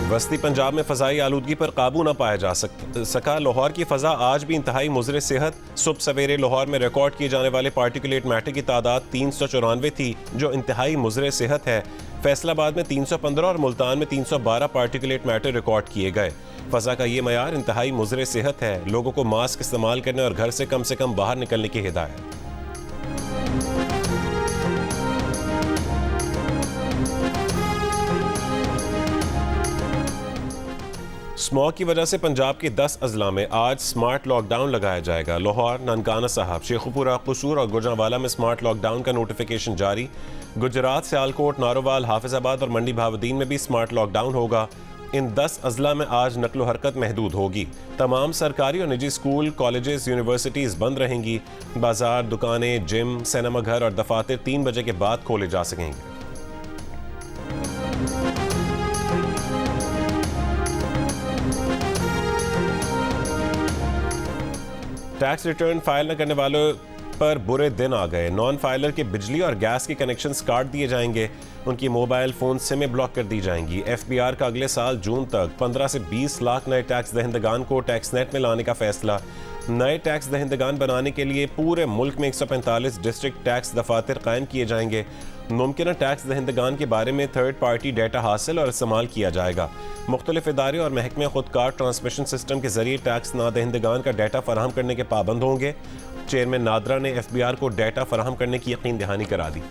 वस्ती पंजाब में फ़ज़ाई आलूदगी पर काबू न पाया जा सका। लाहौर की फ़ज़ा आज भी इंतहाई मुज़र सेहत। सुबह सवेरे लाहौर में रिकॉर्ड किए जाने वाले पार्टिकुलेट मैटर की तादाद 394 थी, जो इंतहाई मुज़र सेहत है। फैसलाबाद में 315 और मुल्तान में 312 पार्टिकुलेट मैटर रिकॉर्ड किए गए। फ़ज़ा का ये मयार इंतहाई मुज़र सेहत है। लोगों को मास्क इस्तेमाल करने और घर से कम बाहर निकलने की हिदायत। स्मॉग की वजह से पंजाब के 10 अजला में आज स्मार्ट लॉकडाउन लगाया जाएगा। लाहौर, ननकाना साहब, शेखुपुरा, कसूर और गुजरांवाला में स्मार्ट लॉकडाउन का नोटिफिकेशन जारी। गुजरात, सियालकोट, नारोवाल, हाफिजाबाद और मंडी भावदीन में भी स्मार्ट लॉकडाउन होगा। इन 10 अजला में आज नकलो हरकत महदूद होगी। तमाम सरकारी और निजी स्कूल, कॉलेजेस, यूनिवर्सिटीज़ बंद रहेंगी। बाजार, दुकानें, जिम, सिनेमा घर और दफातर 3 बजे के बाद खोले जा सकेंगे। टैक्स रिटर्न फाइल न करने वालों पर बुरे दिन आ गए। नॉन फाइलर के बिजली और गैस के कनेक्शंस काट दिए जाएंगे। उनकी मोबाइल फ़ोन सिमें ब्लॉक कर दी जाएंगी। FBR का अगले साल जून तक 15 से 20 लाख नए टैक्स दहिंदगान को टैक्स नेट में लाने का फैसला। नए टैक्स दहिंदगान बनाने के लिए पूरे मुल्क में 145 डिस्ट्रिक्ट टैक्स दफातर कायम किए जाएंगे। मुमकिन टैक्स दहिंदगान के बारे में थर्ड पार्टी डाटा हासिल और इस्तेमाल किया जाएगा। मुख्तलिफ इदारे और महकमे खुदकार ट्रांसमिशन सिस्टम के जरिए टैक्स नादहिंदगान का डाटा फराहम करने के पाबंद होंगे। चेयरमैन नादरा ने FBR को डाटा फराहम करने की यकीन दहानी करा दी।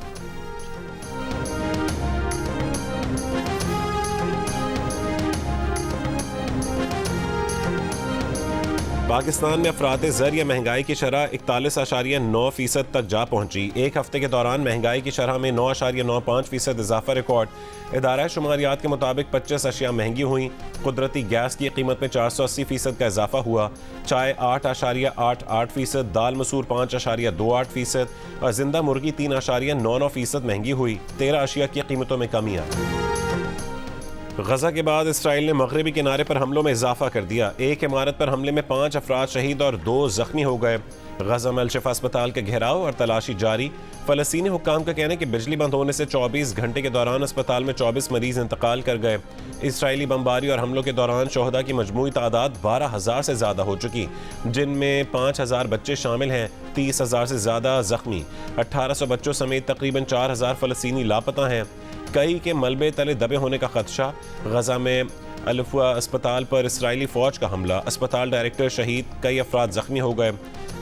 पाकिस्तान में अफरात ज़र या महंगाई की शरह 41.9% तक जा पहुंची। एक हफ्ते के दौरान महंगाई की शरह में 9.95% इजाफा रिकॉर्ड। इदारा शुमारियात के मुताबिक 25 अशिया महंगी हुई। कुदरती गैस की कीमत में 480% का इजाफा हुआ। चाय 8.88%, दाल मसूर 5.28% और जिंदा मुर्गी 3.99% महंगी हुई। 13 अशिया की कीमतों में कमी आई। गजा के बाद इसराइल ने मगरबी किनारे पर हमलों में इजाफा कर दिया। एक इमारत पर हमले में 5 अफराद शहीद और 2 जख्मी हो गए। गजा में अल-शिफा अस्पताल के घेराव और तलाशी जारी। फ़लस्तीनी हुक्काम का कहना है कि बिजली बंद होने से 24 घंटे के दौरान अस्पताल में 24 मरीज इंतकाल कर गए। इसराइली बमबारी और हमलों के दौरान शोहदा की मजमूई तादाद 12,000 से ज़्यादा हो चुकी, जिनमें 5,000 बच्चे शामिल हैं। 30,000 से ज़्यादा जख्मी। 1800 बच्चों समेत तकरीबन 4,000 फ़लस्तीनी लापता हैं। कई के मलबे तले दबे होने का खदशा। गजा में अल-शिफा अस्पताल पर इसराइली फ़ौज का हमला, अस्पताल डायरेक्टर शहीद, कई अफराद ज़ख्मी हो गए।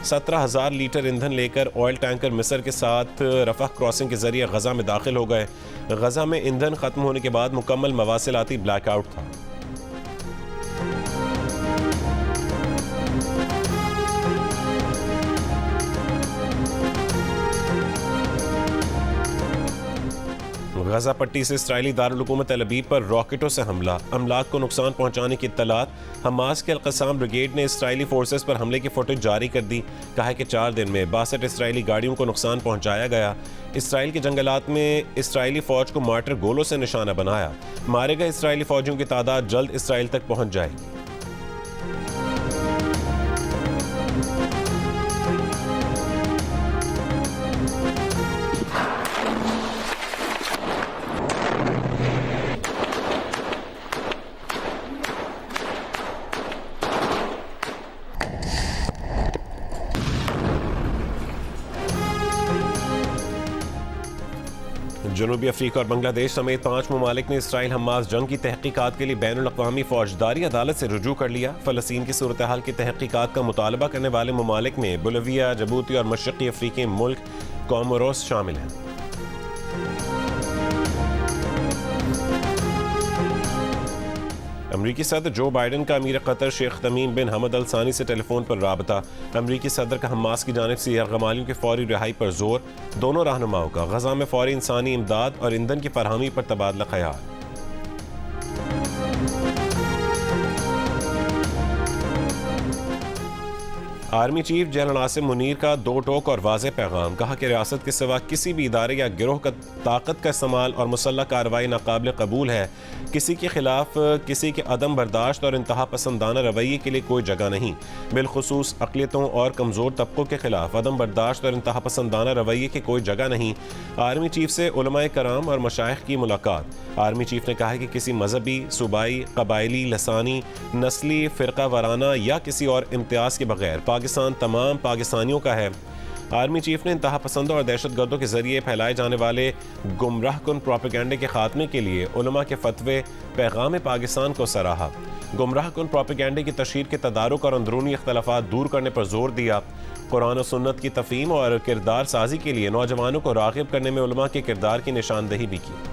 17,000 लीटर ईंधन लेकर ऑयल टैंकर मिस्र के साथ रफ़ह क्रॉसिंग के जरिए गजा में दाखिल हो गए। गजा में ईंधन ख़त्म होने के बाद मुकम्मल मवासिलाती ब्लैकआउट था। गजा पट्टी से इसराइली दारुल हुकूमत तेल अवीव पर रॉकेटों से हमला, अमलाक को नुकसान पहुंचाने की इत्तलात। हमास के अल-क़स्साम ब्रिगेड ने इसराइली फोर्सेस पर हमले की फुटेज जारी कर दी। कहा है कि 4 दिन में 62 इसराइली गाड़ियों को नुकसान पहुंचाया गया। इसराइल के जंगलात में इसराइली फौज को मार्टर गोलों से निशाना बनाया। मारे गए इसराइली फौजियों की तादाद जल्द इसराइल तक पहुंच जाएगी। जनूबी अफ्रीका और बांग्लादेश समेत 5 ममालिक ने इसराइल हमास जंग की तहकीकात के लिए बैनुल-अक़वामी फौजदारी अदालत से रुजू कर लिया। फ़लस्तीन की सूरत हाल की तहकीकात का मुतालबा करने वाले ममालिक में बोलिविया, जबूती और मशरक़ी अफ्रीकी मुल्क कोमोरोस शामिल हैं। अमरीकी सदर जो बाइडन का अमीर कतर शेख तमीम बिन हमद अल सानी से टेलीफोन पर राबता। अमरीकी सदर का हमास की जानिब से यरगमालियों की फौरी रिहाई पर जोर। दोनों रहनुमाओं का गजा में फौरी इंसानी इमदाद और ईंधन की फरहमी पर तबादला ख्याल। Army chief general Asim Munir का दो टोक और वाज़ेह पैगाम। कहा कि रियासत के सिवा किसी भी इदारे या गिरोह का ताकत का इस्तेमाल और मुसल्लह कार्रवाई नाकाबिल कबूल है। किसी के खिलाफ किसी के अदम बर्दाश्त और इंतहा पसंदाना रवैये के लिए कोई जगह नहीं। बिलखुसूस अक़लियतों और कमज़ोर तबकों के खिलाफ अदम बर्दाश्त और इंतहा पसंदाना रवैये की कोई जगह नहीं। आर्मी चीफ से उलमाए कराम और मशाइख की मुलाकात। आर्मी चीफ ने कहा है कि किसी मजहबी, सूबाई, कबायली, लसानी, नस्ली, फ़िरका वाराना या किसी और इम्तियाज़ के बगैर पाकिस्तान तमाम पाकिस्तानियों का है। आर्मी चीफ ने इंतहा पसंदों और दहशत गर्दों के जरिए फैलाए जाने वाले गुमराह कुन प्रोपेगेंडे के खात्मे के लिए उलमा के फतवे पैगाम पाकिस्तान को सराहा। गुमराह कुन प्रोपेगेंडे की तशहीर के तदारुक और अंदरूनी इख्तलाफात दूर करने पर जोर दिया। कुरान और सुन्नत की तफहीम और किरदार साजी के लिए नौजवानों को राग़िब करने में उलमा के किरदार की निशानदही भी की।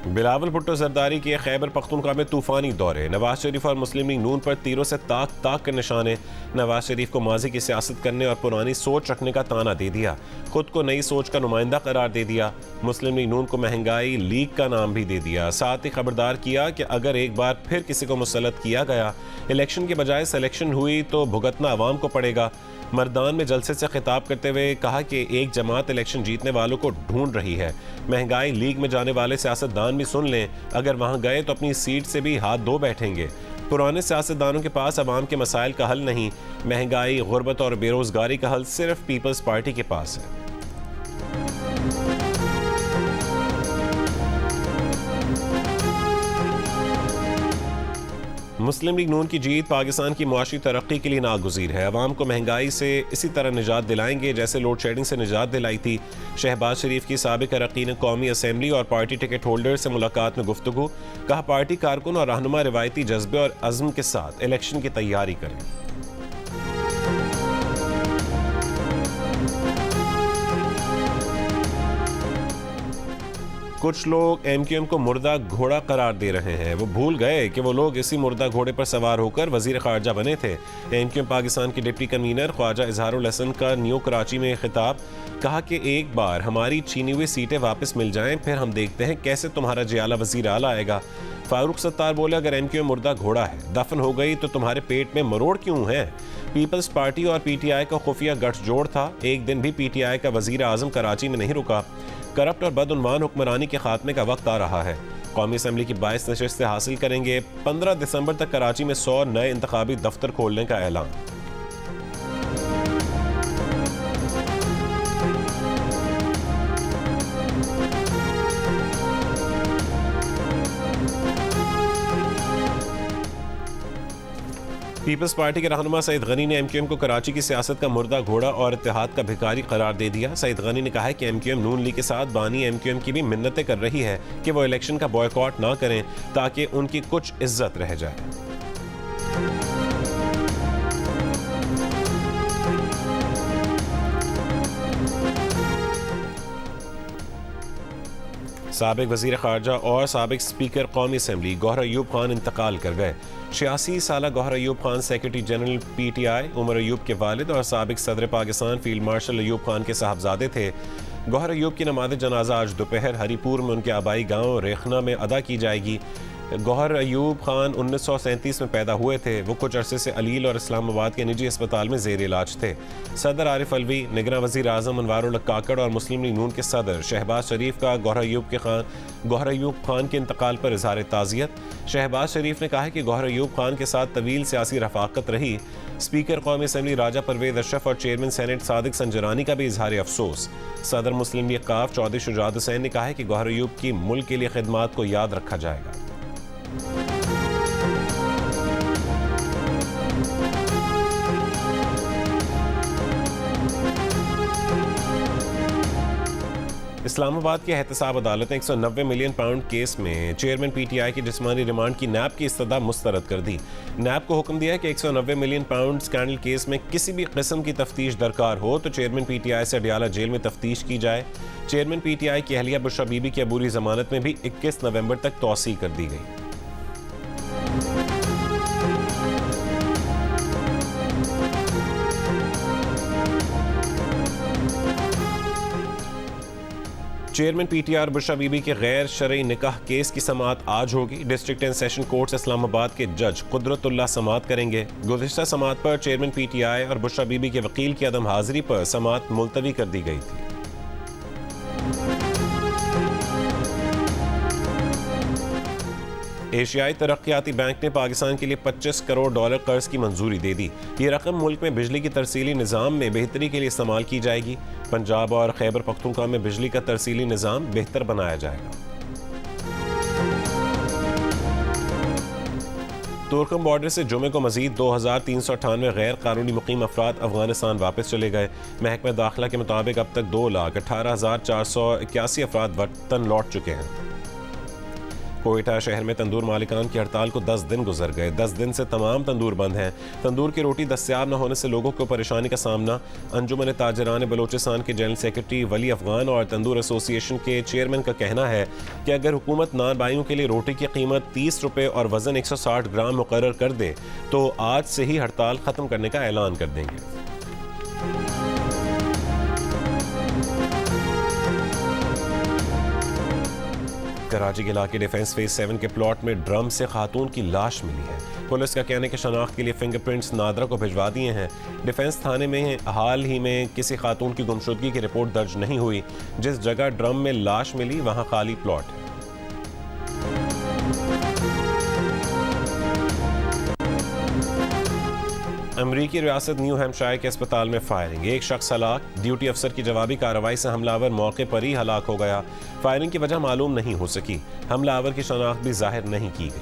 बिलावल भुट्टो जरदारी के खैबर पख्तूनख्वा में तूफानी दौरे। नवाज शरीफ और मुस्लिम लीग नून पर तीरों से ताक ताक के निशाने। नवाज शरीफ को माजी की सियासत करने और पुरानी सोच रखने का ताना दे दिया। खुद को नई सोच का नुमाइंदा करार दे दिया। मुस्लिम लीग नून को महंगाई लीग का नाम भी दे दिया। साथ ही खबरदार किया कि अगर एक बार फिर किसी को मुसल्लत किया गया, इलेक्शन के बजाय सिलेक्शन हुई तो भुगतना अवाम को पड़ेगा। मर्दान में जलसे से खिताब करते हुए कहा कि एक जमात इलेक्शन जीतने वालों को ढूंढ रही है। महंगाई लीग में जाने वाले सियासतदान भी सुन लें, अगर वहां गए तो अपनी सीट से भी हाथ धो बैठेंगे। पुराने सियासतदानों के पास अवाम के मसाइल का हल नहीं, महंगाई, गुर्बत और बेरोजगारी का हल सिर्फ पीपल्स पार्टी के पास है। मुस्लिम लीग नून की जीत पाकिस्तान की मुआशी तरक्की के लिए नागुज़ीर है। अवाम को महंगाई से इसी तरह निजात दिलाएंगे जैसे लोड शेडिंग से निजात दिलाई थी। शहबाज शरीफ की साबिक अरकान कौमी असम्बली और पार्टी टिकट होल्डर से मुलाकात में गुफ्तगू। कहा पार्टी कारकुन और रहनुमा रिवायती जज्बे और अज़्म के साथ इलेक्शन की तैयारी करें। कुछ लोग MQM को मुर्दा घोड़ा करार दे रहे हैं। वो भूल गए कि वो लोग इसी मुर्दा घोड़े पर सवार होकर वजीर खारजा बने थे। MQM पाकिस्तान के डिप्टी कन्वीनर ख्वाजा इजहारुल हसन का न्यू कराची में खिताब। कहा कि एक बार हमारी छीनी हुई सीटें वापस मिल जाएं, फिर हम देखते हैं कैसे तुम्हारा जियाला वजीर आला आएगा। फारूक सत्तार बोले अगर MQM मुर्दा घोड़ा है, दफन हो गई तो तुम्हारे पेट में मरोड़ क्यों है। पीपल्स पार्टी और PTI का खुफिया गठजोड़ था। एक दिन भी PTI का वजीर आजम कराची में नहीं रुका। करप्ट और बदउनवान हुक्मरानी के खात्मे का वक्त आ रहा है। कौमी असम्बली की 22 नशस्तें हासिल करेंगे। 15 दिसंबर तक कराची में 100 नए इंतखाबी दफ्तर खोलने का ऐलान। पीपल्स पार्टी के रहनुमा सईद गनी ने MQM को कराची की सियासत का मुर्दा घोड़ा और इत्तेहाद का भिखारी करार दे दिया। सईद गनी ने कहा है कि MQM नून लीग के साथ बानी MQM की भी मिन्नतें कर रही है कि वो इलेक्शन का बॉयकॉट ना करें ताकि उनकी कुछ इज्जत रह जाए। साबिक वज़ीर ख़ारजा और साबिक स्पीकर कौमी असम्बली गौहर अयूब खान इंतकाल कर गए। 86 साला Gohar Ayub Khan secretary general PTI Omar Ayub के वालिद और साबिक सदर पाकिस्तान फील्ड मार्शल अयूब खान के साहबजादे थे। गौहर अयूब की नमाज़ जनाजा आज दोपहर हरीपुर में उनके आबाई गांव रेखना में अदा की जाएगी। गौहर अयूब खान 1937 में पैदा हुए थे। वो कुछ अरसे से अलील और इस्लामाबाद के निजी अस्पताल में ज़ेर इलाज थे। सदर आरिफ अलवी, निगरान वज़ीर आज़म अनवारुल हक काकड़ और मुस्लिम लीग नून के सदर शहबाज शरीफ का गौहर अयूब खान के इंतकाल पर इजहार ताज़ियत। शहबाज शरीफ ने कहा है कि गौहर अयूब खान के साथ तवील सियासी रफ़ाक़त रही। स्पीकर कौमी असम्बली राजा परवेज़ अशरफ और चेयरमैन सेनेट सादिक संजरानी का भी इजहार अफसोस। सदर मुस्लिम लीग काफ चौधरी शुजात हुसैन ने कहा है कि गौहर अयूब की मुल्क के लिए खिदमात को याद रखा जाएगा। इस्लामाबाद की एहतसाब अदालत ने 190 मिलियन पाउंड केस में चेयरमैन PTI की जिस्मानी रिमांड की नैब की इस्तदा मुस्तरद कर दी। नैब को हुक्म दिया कि 190 मिलियन पाउंड स्कैंडल केस में किसी भी किस्म की तफ्तीश दरकार हो तो चेयरमैन PTI से अडियाला जेल में तफ्तीश की जाए। चेयरमैन PTI की अहलिया बुशरा बीबी की अबूरी जमानत में भी 21 नवंबर तक तौसी कर दी गई। चेयरमैन पीटीआर बुशरा बीबी के गैर शरई निकाह केस की समाअत आज होगी। District and session court Islamabad के जज कुदरतुल्लाह समाअत करेंगे। गुज़िश्ता समाअत पर चेयरमैन पीटीआई और बुशरा बीबी के वकील की अदम हाजिरी पर समाअत मुलतवी कर दी गई थी। एशियाई तरक्याती बैंक ने पाकिस्तान के लिए $25 करोड़ कर्ज की मंजूरी दे दी। ये रकम मुल्क में बिजली की तरसीली निज़ाम में बेहतरी के लिए इस्तेमाल की जाएगी। पंजाब और खैबर पख्तूनख्वा में बिजली का तरसीली निज़ाम बेहतर बनाया जाएगा। तुर्कम बॉर्डर से जुमे को मजीद 2398 गैर कानूनी मुकीम अफराद अफगानिस्तान वापस चले गए। महकमा दाखिला के मुताबिक अब तक 2,18,481 अफराद वतन लौट चुके हैं। कोयटा शहर में तंदूर मालिकान की हड़ताल को 10 दिन गुजर गए। 10 दिन से तमाम तंदूर बंद हैं। तंदूर की रोटी दस्तयाब न होने से लोगों को परेशानी का सामना। अंजुमन ताजरान बलोचिस्तान के जनरल सेक्रेटरी वली अफगान और तंदूर एसोसिएशन के चेयरमैन का कहना है कि अगर हुकूमत नान बाइयों के लिए रोटी की कीमत 30 रुपये और वजन 160 ग्राम मुकर्रर कर दे तो आज से ही हड़ताल ख़त्म करने का ऐलान कर देंगे। कराची के इलाके डिफेंस फेज 7 के प्लॉट में ड्रम से खातून की लाश मिली है। पुलिस का कहने के शनाख्त के लिए फिंगरप्रिंट्स नादरा को भिजवा दिए हैं। डिफेंस थाने में हाल ही में किसी खातून की गुमशुदगी की रिपोर्ट दर्ज नहीं हुई। जिस जगह ड्रम में लाश मिली वहां खाली प्लॉट है। अमरीकी रियासत न्यू हैम्पशायर के अस्पताल में फायरिंग। एक शख्स हलाक। ड्यूटी अफसर की जवाबी कार्रवाई से हमलावर मौके पर ही हलाक हो गया। फायरिंग की वजह मालूम नहीं हो सकी। हमलावर की शनाख्त भी जाहिर नहीं की गई।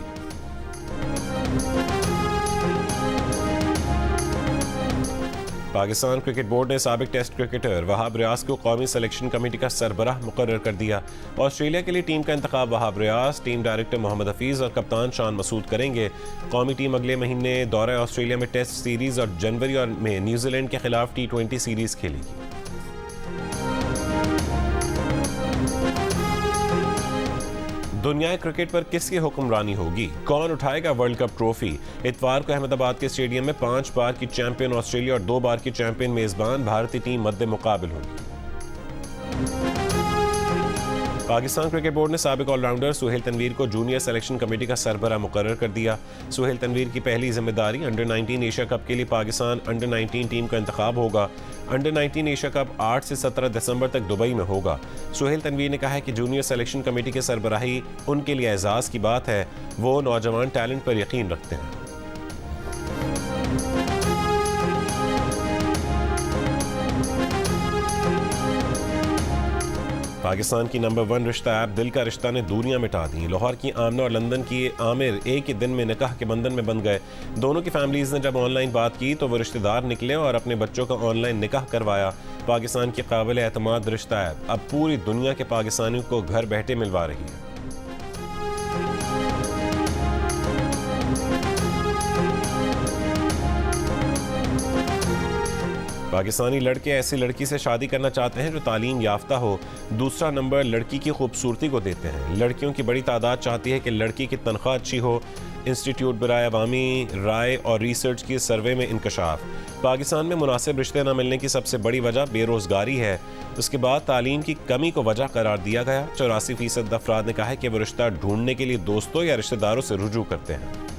पाकिस्तान क्रिकेट बोर्ड ने साबिक टेस्ट क्रिकेटर वहाब रियाज को कौमी सिलेक्शन कमेटी का सरबराह मुकर्रर कर दिया। ऑस्ट्रेलिया के लिए टीम का इंतखाब वहाब रियाज, टीम डायरेक्टर मोहम्मद हफीज और कप्तान शान मसूद करेंगे। कौमी टीम अगले महीने दौरा ऑस्ट्रेलिया में टेस्ट सीरीज और जनवरी में न्यूजीलैंड के खिलाफ T20 सीरीज खेलेगी। दुनिया क्रिकेट पर किसकी हुक्मरानी होगी? कौन उठाएगा वर्ल्ड कप ट्रॉफी? इतवार को अहमदाबाद के स्टेडियम में 5 बार की चैंपियन ऑस्ट्रेलिया और 2 बार की चैंपियन मेजबान भारतीय टीम मद्दे मुकाबिल होगी। पाकिस्तान क्रिकेट बोर्ड ने साबिक ऑलराउंडर सुहेल तनवीर को जूनियर सिलेक्शन कमेटी का सरबराह मुकर्रर कर दिया। सुहेल तनवीर की पहली जिम्मेदारी अंडर-19 एशिया कप के लिए पाकिस्तान अंडर-19 टीम का इंतखाब होगा। अंडर-19 एशिया कप 8 से 17 दिसंबर तक दुबई में होगा। सुहेल तनवीर ने कहा है कि जूनियर सिलेक्शन कमेटी के सरबराही उनके लिए एजाज़ की बात है। वो नौजवान टैलेंट पर यकीन रखते हैं। पाकिस्तान की नंबर 1 रिश्ता ऐप दिल का रिश्ता ने दूरियां मिटा दी। लाहौर की आमना और लंदन की आमिर एक ही दिन में निकाह के बंधन में बंध गए। दोनों की फैमिलीज ने जब ऑनलाइन बात की तो वो रिश्तेदार निकले और अपने बच्चों का ऑनलाइन निकाह करवाया। पाकिस्तान की काबिल एतमाद रिश्ता ऐप अब पूरी दुनिया के पाकिस्तानियों को घर बैठे मिलवा रही है। पाकिस्तानी लड़के ऐसी लड़की से शादी करना चाहते हैं जो तालीम याफ्ता हो। दूसरा नंबर लड़की की खूबसूरती को देते हैं। लड़कियों की बड़ी तादाद चाहती है कि लड़की की तनख्वाह अच्छी हो। इंस्टीट्यूट बराए अवामी राय और रिसर्च की सर्वे में इंकशाफ। पाकिस्तान में मुनासिब रिश्ते न मिलने की सबसे बड़ी वजह बेरोज़गारी है। उसके बाद तालीम की कमी को वजह करार दिया गया। 84% अफराद ने कहा है कि वो रिश्ता ढूंढने के लिए दोस्तों या रिश्तेदारों से रुजू करते हैं।